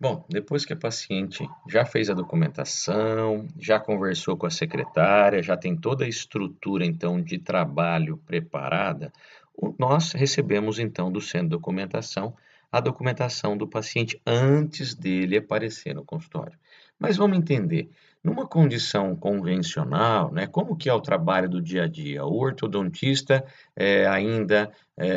Bom, depois que a paciente já fez a documentação, já conversou com a secretária, já tem toda a estrutura então de trabalho preparada, nós recebemos então do centro de documentação a documentação do paciente antes dele aparecer no consultório. Mas vamos entender, numa condição convencional, né, como que é o trabalho do dia a dia? O ortodontista ainda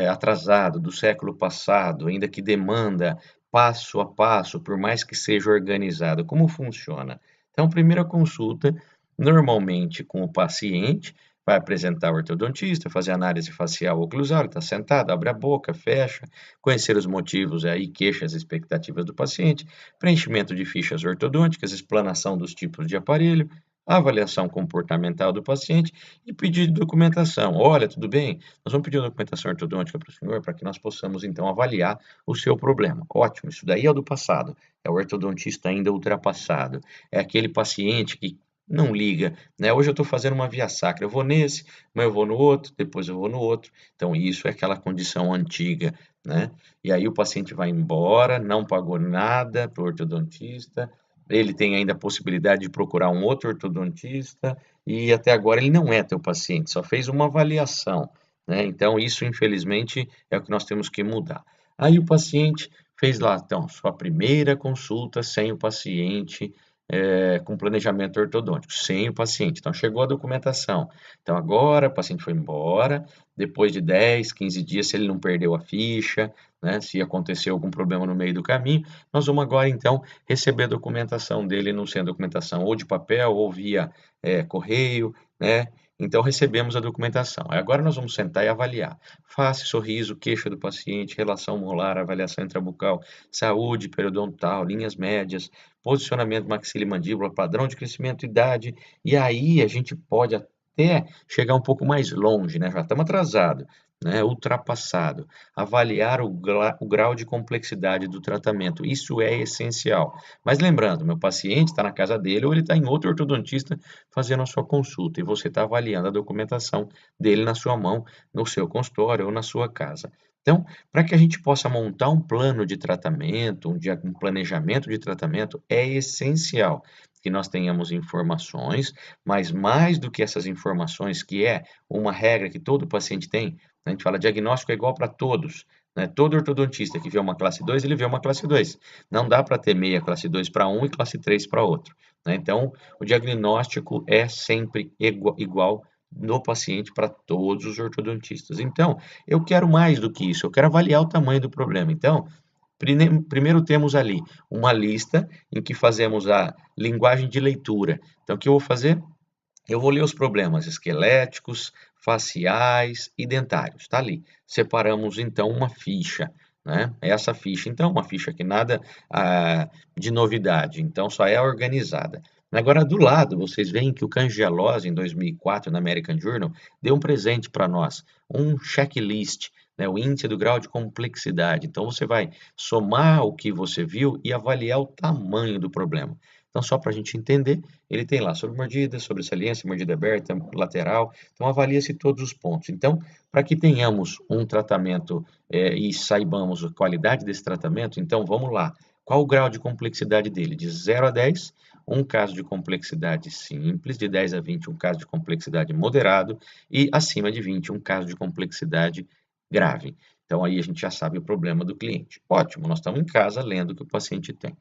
atrasado do século passado, ainda que demanda passo a passo, por mais que seja organizado, como funciona? Então, primeira consulta, normalmente com o paciente, vai apresentar o ortodontista, fazer análise facial oclusal, ele está sentado, abre a boca, fecha, conhecer os motivos aí, queixas, expectativas do paciente, preenchimento de fichas ortodônticas, explanação dos tipos de aparelho, avaliação comportamental do paciente e pedido de documentação. Olha, tudo bem? Nós vamos pedir uma documentação ortodôntica para o senhor, para que nós possamos então avaliar o seu problema. Ótimo, isso daí é o do passado, é o ortodontista ainda ultrapassado, é aquele paciente que não liga, né? Hoje eu estou fazendo uma via sacra, eu vou nesse, mas eu vou no outro, depois eu vou no outro. Então, isso é aquela condição antiga, né? E aí o paciente vai embora, não pagou nada para o ortodontista, ele tem ainda a possibilidade de procurar um outro ortodontista e até agora ele não é teu paciente, só fez uma avaliação, né? Então, isso infelizmente é o que nós temos que mudar. Aí o paciente fez lá, então, sua primeira consulta sem o paciente, com planejamento ortodôntico, sem o paciente. Então, chegou a documentação. Então, agora o paciente foi embora, depois de 10, 15 dias, se ele não perdeu a ficha, né, se aconteceu algum problema no meio do caminho, nós vamos agora, então, receber a documentação dele no centro de documentação, ou de papel, ou via correio, né? Então, recebemos a documentação. Agora nós vamos sentar e avaliar. Face, sorriso, queixa do paciente, relação molar, avaliação intrabucal, saúde periodontal, linhas médias, posicionamento maxila-mandíbula, padrão de crescimento, idade. E aí a gente pode até chegar um pouco mais longe, né? Já estamos atrasados, né? Ultrapassado. Avaliar o grau de complexidade do tratamento. Isso é essencial. Mas lembrando, meu paciente está na casa dele ou ele está em outro ortodontista fazendo a sua consulta e você está avaliando a documentação dele na sua mão, no seu consultório ou na sua casa. Então, para que a gente possa montar um plano de tratamento, um planejamento de tratamento, é essencial que nós tenhamos informações, mas mais do que essas informações, que é uma regra que todo paciente tem, a gente fala diagnóstico é igual para todos, né? Todo ortodontista que vê uma classe 2, ele vê uma classe 2. Não dá para ter meia classe 2 para um e classe 3 para outro, né? Então, o diagnóstico é sempre igual no paciente para todos os ortodontistas. Então, eu quero mais do que isso, eu quero avaliar o tamanho do problema. Então, primeiro temos ali uma lista em que fazemos a linguagem de leitura. Então, o que eu vou fazer? Eu vou ler os problemas esqueléticos, faciais e dentários. Está ali. Separamos então uma ficha, né? Essa ficha, então, uma ficha que nada de novidade, então só é organizada. Agora, do lado, vocês veem que o Cangialosi, em 2004, na American Journal, deu um presente para nós, um checklist, né, o índice do grau de complexidade. Então, você vai somar o que você viu e avaliar o tamanho do problema. Então, só para a gente entender, ele tem lá sobre mordida, sobre saliência, mordida aberta, lateral. Então, avalia-se todos os pontos. Então, para que tenhamos um tratamento e saibamos a qualidade desse tratamento, então vamos lá. Qual o grau de complexidade dele? De 0 a 10, um caso de complexidade simples, de 10 a 20, um caso de complexidade moderado, e acima de 20, um caso de complexidade grave. Então, aí a gente já sabe o problema do cliente. Ótimo, nós estamos em casa lendo o que o paciente tem.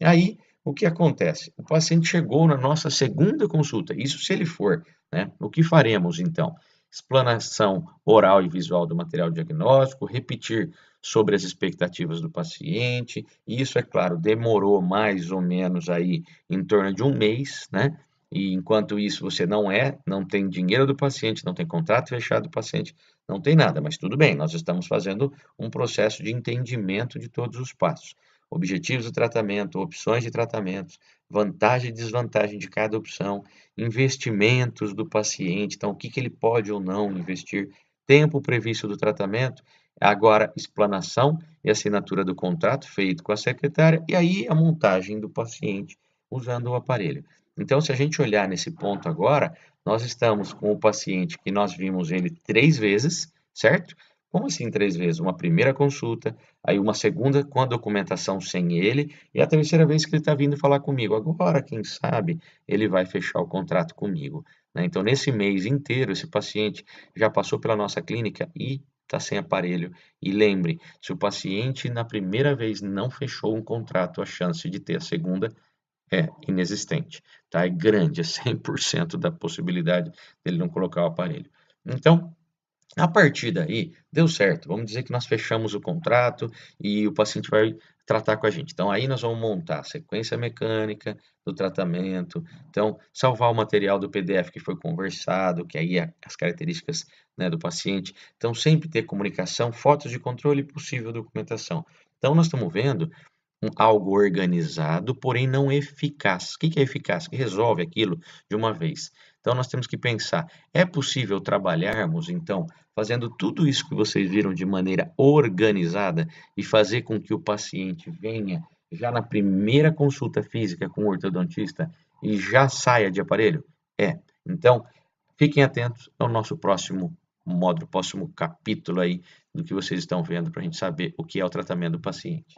Aí, o que acontece? O paciente chegou na nossa segunda consulta, isso se ele for, né? O que faremos então? Explanação oral e visual do material diagnóstico, repetir sobre as expectativas do paciente. Isso, é claro, demorou mais ou menos aí em torno de um mês, né? E enquanto isso você não tem dinheiro do paciente, não tem contrato fechado do paciente, não tem nada, mas tudo bem, nós estamos fazendo um processo de entendimento de todos os passos. Objetivos do tratamento, opções de tratamentos, vantagem e desvantagem de cada opção, investimentos do paciente, então o que ele pode ou não investir, tempo previsto do tratamento, agora explanação e assinatura do contrato feito com a secretária e aí a montagem do paciente usando o aparelho. Então, se a gente olhar nesse ponto agora, nós estamos com o paciente que nós vimos ele 3 vezes, certo? Como assim 3 vezes? Uma primeira consulta, aí uma segunda com a documentação sem ele, e a terceira vez que ele está vindo falar comigo. Agora, quem sabe, ele vai fechar o contrato comigo, né. Então, nesse mês inteiro, esse paciente já passou pela nossa clínica e está sem aparelho. E lembre, se o paciente na primeira vez não fechou um contrato, a chance de ter a segunda é inexistente, tá? É grande, é 100% da possibilidade dele não colocar o aparelho. Então, a partir daí, deu certo. Vamos dizer que nós fechamos o contrato e o paciente vai tratar com a gente. Então, aí nós vamos montar a sequência mecânica do tratamento. Então, salvar o material do PDF que foi conversado, que aí é as características, né, do paciente. Então, sempre ter comunicação, fotos de controle e possível documentação. Então, nós estamos vendo algo organizado, porém não eficaz. O que que é eficaz? Que resolve aquilo de uma vez. Então nós temos que pensar, é possível trabalharmos, então, fazendo tudo isso que vocês viram de maneira organizada e fazer com que o paciente venha já na primeira consulta física com o ortodontista e já saia de aparelho? É. Então, fiquem atentos ao nosso próximo módulo, próximo capítulo aí do que vocês estão vendo para a gente saber o que é o tratamento do paciente.